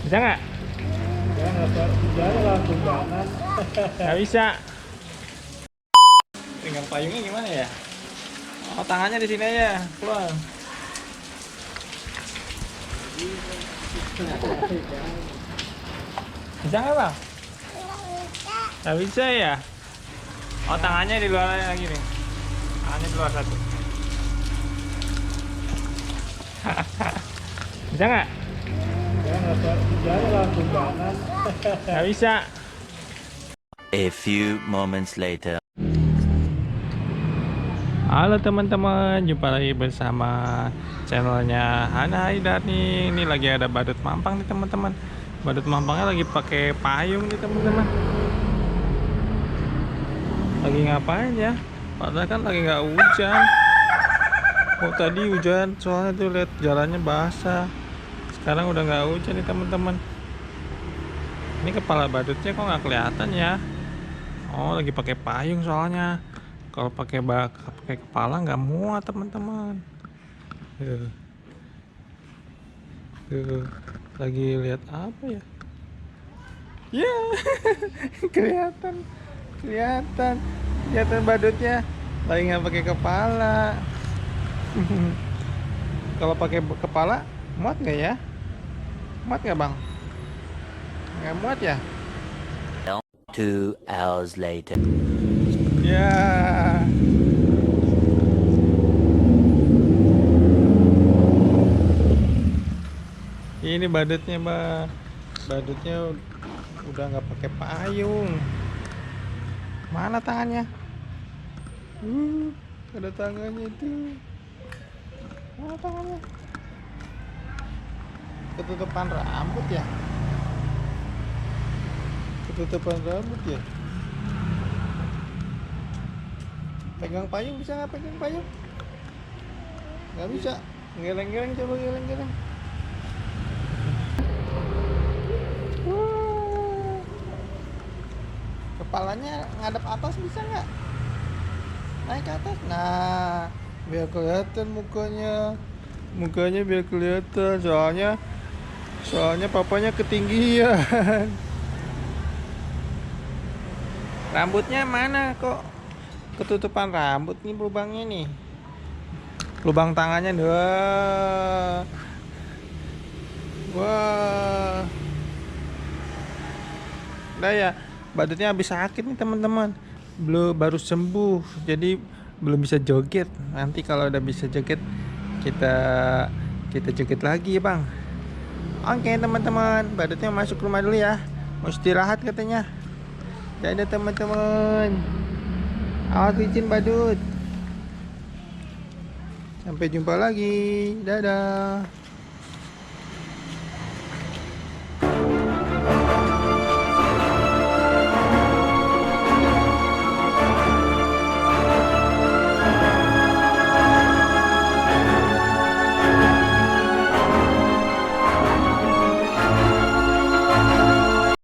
Bisa nggak? Ya nggak jalan langsung kanan. Nggak bisa. Tinggal payungnya gimana ya? Oh, tangannya di sini aja, keluar. Bisa nggak bang? Nggak bisa ya? Oh, tangannya di luar lagi nih. Tangannya di luar satu. Bisa nggak? Ya nggak jalan langsung kanan. Nggak bisa. A few moments later. Halo teman-teman, jumpa lagi bersama channelnya Hana Haidar nih. Ini lagi ada badut mampang nih teman-teman. Badut mampangnya lagi pakai payung nih teman-teman. Lagi ngapain ya? Padahal kan lagi nggak hujan. Oh tadi hujan, soalnya tuh lihat jalannya basah. Sekarang udah nggak hujan nih teman-teman. Ini kepala badutnya kok nggak kelihatan ya? Oh lagi pakai payung soalnya. Kalau pakai kepala nggak muat teman-teman. Tuh, lagi lihat apa ya? Ya, kelihatan, kelihatan, kelihatan badutnya. Lagi nggak pakai kepala. Kalau pakai kepala, muat nggak ya? Muat nggak bang? Nggak muat ya? 2 hours later. Ya. Ini badutnya bang. Badutnya udah nggak pakai payung. Mana tangannya? Ada tangannya itu. Mana tangannya? Ketutupan rambut ya? Ketutupan rambut ya? Pegang payung bisa nggak pegang payung? Nggak bisa. Geleng-geleng coba geleng-geleng. Kepalanya ngadep atas bisa nggak? Naik ke atas. Nah, biar kelihatan mukanya. Mukanya biar kelihatan. Soalnya papanya ketinggian. Rambutnya mana kok? Ketutupan rambut nih lubangnya nih. Lubang tangannya wah. Wah. Udah ya, badutnya habis sakit nih teman-teman. Baru sembuh. Jadi belum bisa joget. Nanti kalau udah bisa joget kita joget lagi ya, Bang. Oke, teman-teman. Badutnya masuk rumah dulu ya. Mau istirahat katanya. Dadah teman-teman. Awas licin badut. Sampai jumpa lagi. Dadah.